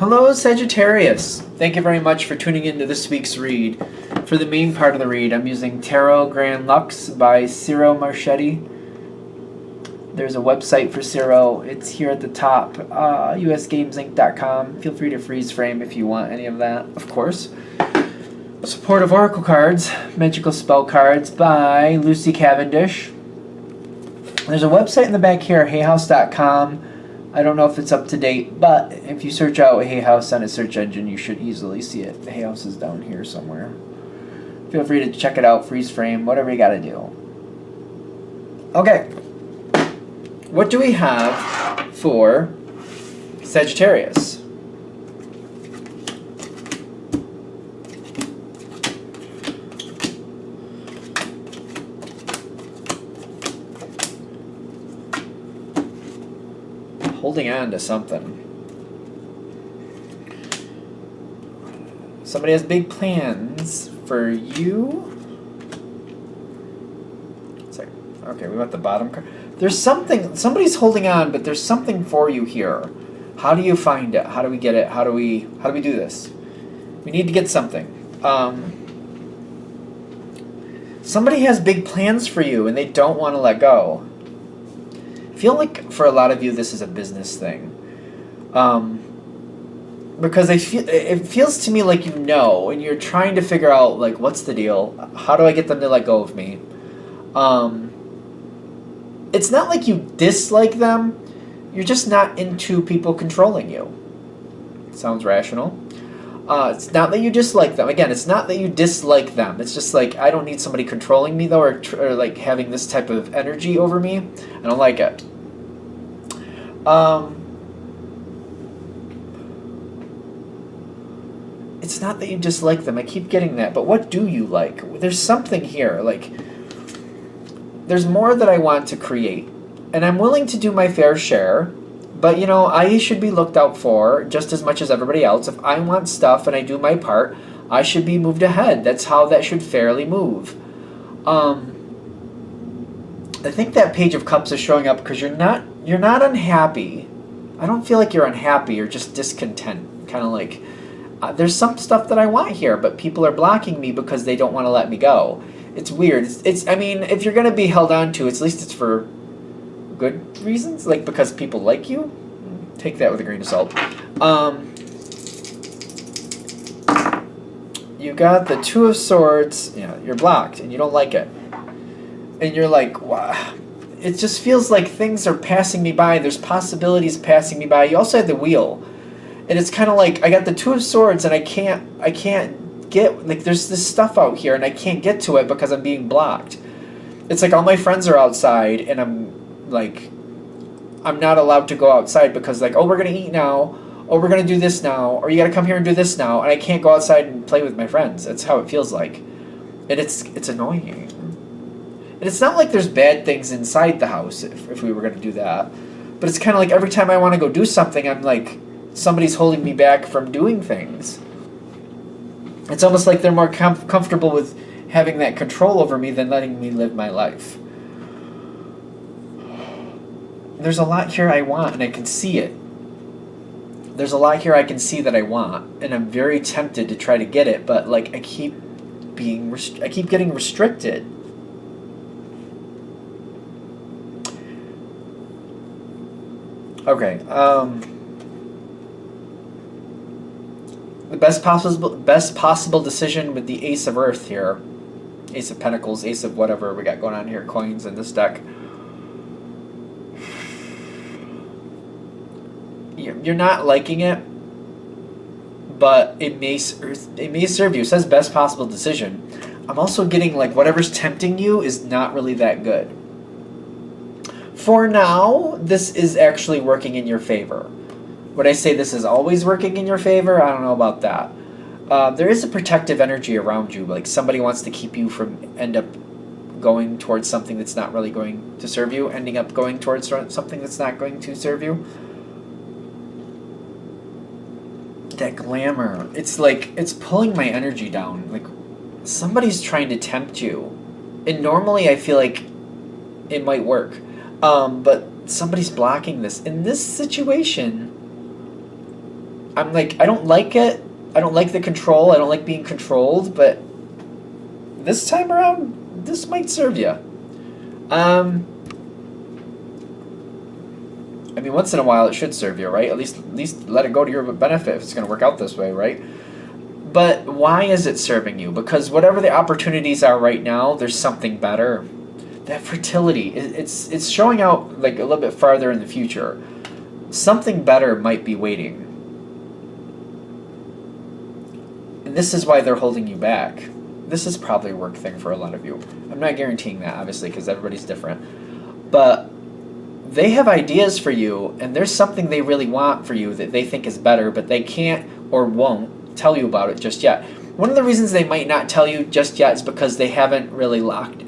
Hello, Sagittarius. Thank you very much for tuning into this week's read. For the main part of the read, I'm using Tarot Grand Lux by Ciro Marchetti. There's a website for Ciro. It's here at the top, usgamesinc.com. Feel free to freeze frame if you want any of that, of course. Support of Oracle cards, Magical Spell Cards by Lucy Cavendish. There's a website in the back here, hayhouse.com. I don't know if it's up to date, but if you search out Hay House on a search engine, you should easily see it. The Hay House is down here somewhere. Feel free to check it out, freeze frame, whatever you gotta do. Okay. What do we have for Sagittarius? Holding on to something. Somebody has big plans for you. It's like, okay, we want the bottom card. There's something, somebody's holding on, but there's something for you here. How do you find it? How do we get it? How do we do this? We need to get something. Somebody has big plans for you and they don't want to let go. I feel like for a lot of you this is a business thing, because it feels to me like and you're trying to figure out like what's the deal, how do I get them to let go of me. It's not like you dislike them, you're just not into people controlling you. Sounds rational. It's not that you dislike them. Again, it's not that you dislike them. It's just like, I don't need somebody controlling me, though, or like having this type of energy over me. I don't like it. It's not that you dislike them. I keep getting that. But what do you like? There's something here. Like, there's more that I want to create. And I'm willing to do my fair share. But, you know, I should be looked out for just as much as everybody else. If I want stuff and I do my part, I should be moved ahead. That's how that should fairly move. I think that Page of Cups is showing up because you're not unhappy. I don't feel like you're unhappy. You're just discontent. Kind of like, there's some stuff that I want here, but people are blocking me because they don't want to let me go. It's weird. I mean, if you're going to be held on to, at least it's for good reasons, like because people like you. Take that with a grain of salt. You got the Two of Swords. Yeah, you're blocked and you don't like it, and you're like, wow. It just feels like things are passing me by. There's possibilities passing me by. You also have the Wheel, and it's kind of like I got the Two of Swords and I can't get, like, there's this stuff out here and I can't get to it because I'm being blocked. It's like all my friends are outside and I'm like, I'm not allowed to go outside because like, oh, we're going to eat now. Oh, we're going to do this now. Or you got to come here and do this now. And I can't go outside and play with my friends. That's how it feels like. And it's annoying. And it's not like there's bad things inside the house if we were going to do that. But it's kind of like every time I want to go do something, I'm like, somebody's holding me back from doing things. It's almost like they're more comfortable with having that control over me than letting me live my life. There's a lot here I want, and I can see it. There's a lot here I can see that I want, and I'm very tempted to try to get it, but like I keep getting restricted. Okay. The best possible decision with the Ace of Earth here. Ace of Pentacles, Ace of whatever we got going on here, coins in this deck. You're not liking it, but it may serve you. It says best possible decision. I'm also getting like whatever's tempting you is not really that good. For now, this is actually working in your favor. Would I say this is always working in your favor? I don't know about that. There is a protective energy around you. Like somebody wants to keep you from end up going towards something that's not really going to serve you, ending up going towards something that's not going to serve you. That glamour. It's like, it's pulling my energy down. Like somebody's trying to tempt you. And normally I feel like it might work. But somebody's blocking this. In this situation, I'm like, I don't like it. I don't like the control. I don't like being controlled, but this time around, this might serve you. I mean, once in a while, it should serve you, right? At least let it go to your benefit if it's going to work out this way, right? But why is it serving you? Because whatever the opportunities are right now, there's something better. That fertility, it's showing out like a little bit farther in the future. Something better might be waiting. And this is why they're holding you back. This is probably a work thing for a lot of you. I'm not guaranteeing that, obviously, because everybody's different. But they have ideas for you, and there's something they really want for you that they think is better, but they can't or won't tell you about it just yet. One of the reasons they might not tell you just yet is because they haven't really locked it.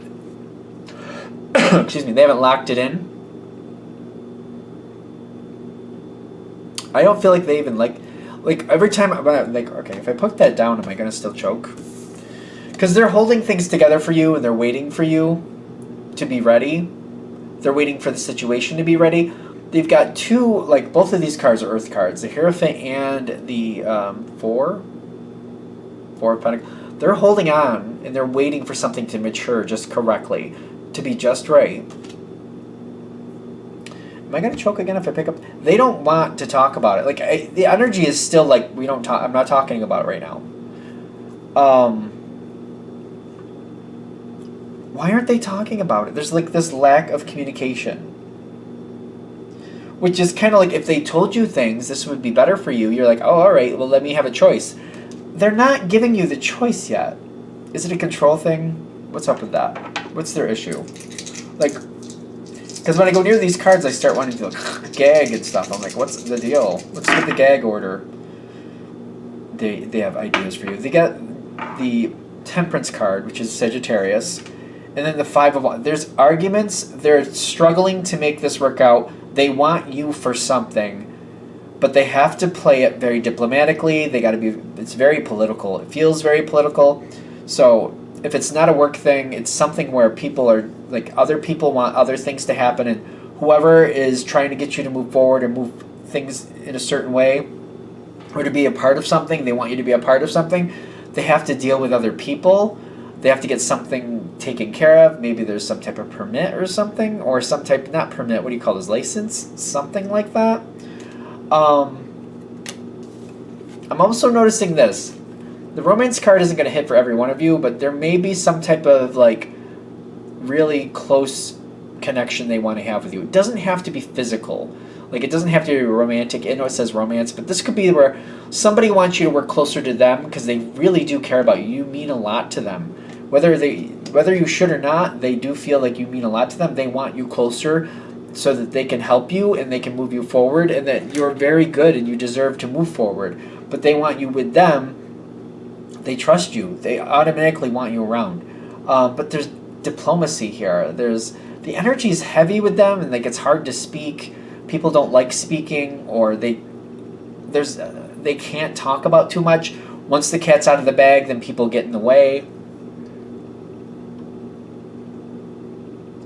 Excuse me, they haven't locked it in. I don't feel like they even like every time I'm like, okay, if I put that down, am I gonna still choke? Because they're holding things together for you, and they're waiting for you to be ready. They're waiting for the situation to be ready. They've got two, like both of these cards are Earth cards, the Hierophant and the Four of Pentacles. They're holding on, and they're waiting for something to mature just correctly, to be just right. Am I gonna choke again if I pick up? They don't want to talk about it. Like the energy is still like we don't talk. I'm not talking about it right now. Why aren't they talking about it? There's like this lack of communication, which is kind of like if they told you things, this would be better for you. You're like, oh, all right. Well, let me have a choice. They're not giving you the choice yet. Is it a control thing? What's up with that? What's their issue? Like, because when I go near these cards, I start wanting to like, gag and stuff. I'm like, what's the deal? What's with the gag order? They have ideas for you. They got the Temperance card, which is Sagittarius, and then the Five of Wands. There's arguments. They're struggling to make this work out. They want you for something, but they have to play it very diplomatically. They got to be. It's very political. It feels very political. So if it's not a work thing, it's something where people are like other people want other things to happen, and whoever is trying to get you to move forward or move things in a certain way, or to be a part of something, they want you to be a part of something. They have to deal with other people. They have to get something taken care of. Maybe there's some type of permit or something, or some type, not permit, what do you call this, license? Something like that. I'm also noticing this. The romance card isn't going to hit for every one of you, but there may be some type of like really close connection they want to have with you. It doesn't have to be physical. Like it doesn't have to be romantic. I know it says romance, but this could be where somebody wants you to work closer to them because they really do care about you. You mean a lot to them. Whether you should or not, they do feel like you mean a lot to them. They want you closer so that they can help you and they can move you forward, and that you're very good and you deserve to move forward. But they want you with them. They trust you. They automatically want you around. But there's diplomacy here. The energy is heavy with them, and like it's hard to speak. People don't like speaking, or they can't talk about too much. Once the cat's out of the bag, then people get in the way.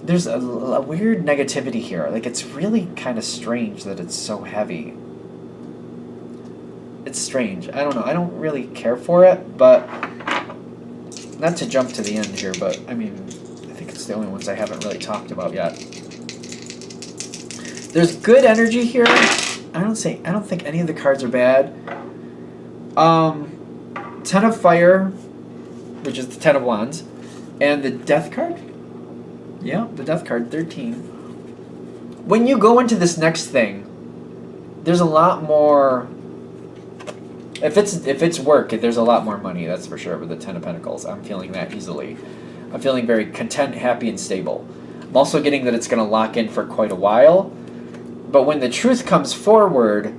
There's a weird negativity here. Like it's really kind of strange that it's so heavy. It's strange. I don't know. I don't really care for it, but not to jump to the end here, but I mean, I think it's the only ones I haven't really talked about yet. There's good energy here. I don't think any of the cards are bad. Ten of Fire, which is the Ten of Wands, and the Death card. Yeah, the Death card, 13. When you go into this next thing, there's a lot more. If it's work, there's a lot more money, that's for sure, with the Ten of Pentacles. I'm feeling that easily. I'm feeling very content, happy, and stable. I'm also getting that it's going to lock in for quite a while. But when the truth comes forward,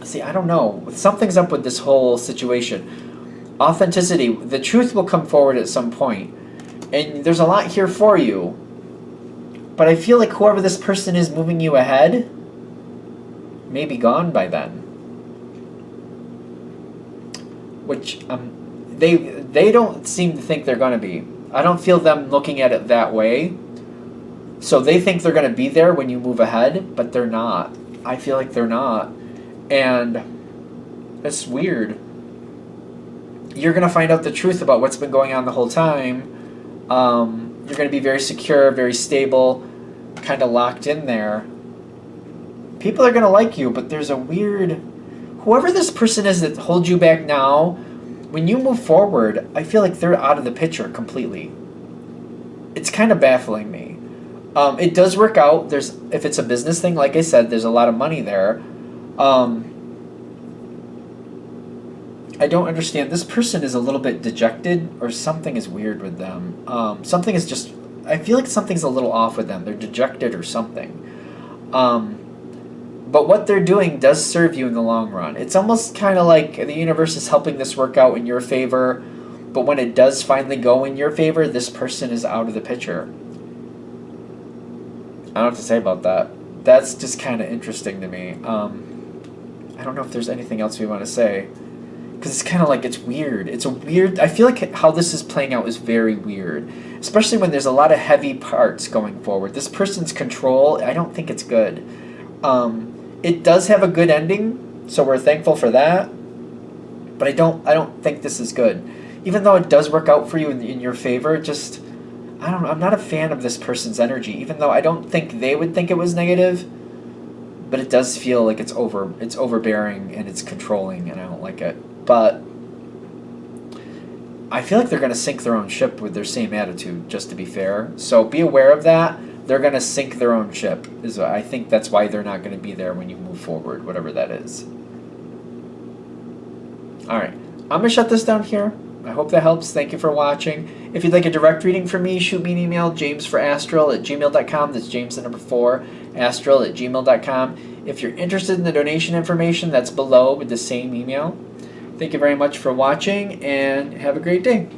see, I don't know. Something's up with this whole situation. Authenticity, the truth will come forward at some point. And there's a lot here for you. But I feel like whoever this person is moving you ahead may be gone by then. Which they don't seem to think they're going to be. I don't feel them looking at it that way. So they think they're going to be there when you move ahead, but they're not. I feel like they're not. And it's weird. You're going to find out the truth about what's been going on the whole time. You're going to be very secure, very stable, kind of locked in there. People are going to like you, but there's a weird... Whoever this person is that holds you back now, when you move forward, I feel like they're out of the picture completely. It's kind of baffling me. It does work out. If it's a business thing, like I said, there's a lot of money there. I don't understand. This person is a little bit dejected, or something is weird with them. Something is just... I feel like something's a little off with them. They're dejected or something. But what they're doing does serve you in the long run. It's almost kind of like the universe is helping this work out in your favor, but when it does finally go in your favor, this person is out of the picture. I don't know what to say about that. That's just kind of interesting to me. I don't know if there's anything else we want to say. Because it's kind of like, it's weird. It's a weird... I feel like how this is playing out is very weird. Especially when there's a lot of heavy parts going forward. This person's control, I don't think it's good. It does have a good ending, so we're thankful for that. But I don't think this is good. Even though it does work out for you in your favor, just... I don't know. I'm not a fan of this person's energy. Even though I don't think they would think it was negative. But it does feel like it's overbearing and it's controlling, and I don't like it. But I feel like they're going to sink their own ship with their same attitude, just to be fair. So be aware of that. They're going to sink their own ship. I think that's why they're not going to be there when you move forward, whatever that is. All right. I'm going to shut this down here. I hope that helps. Thank you for watching. If you'd like a direct reading from me, shoot me an email, jamesforastral@gmail.com. That's James the number 4, astral@gmail.com. If you're interested in the donation information, that's below with the same email. Thank you very much for watching, and have a great day.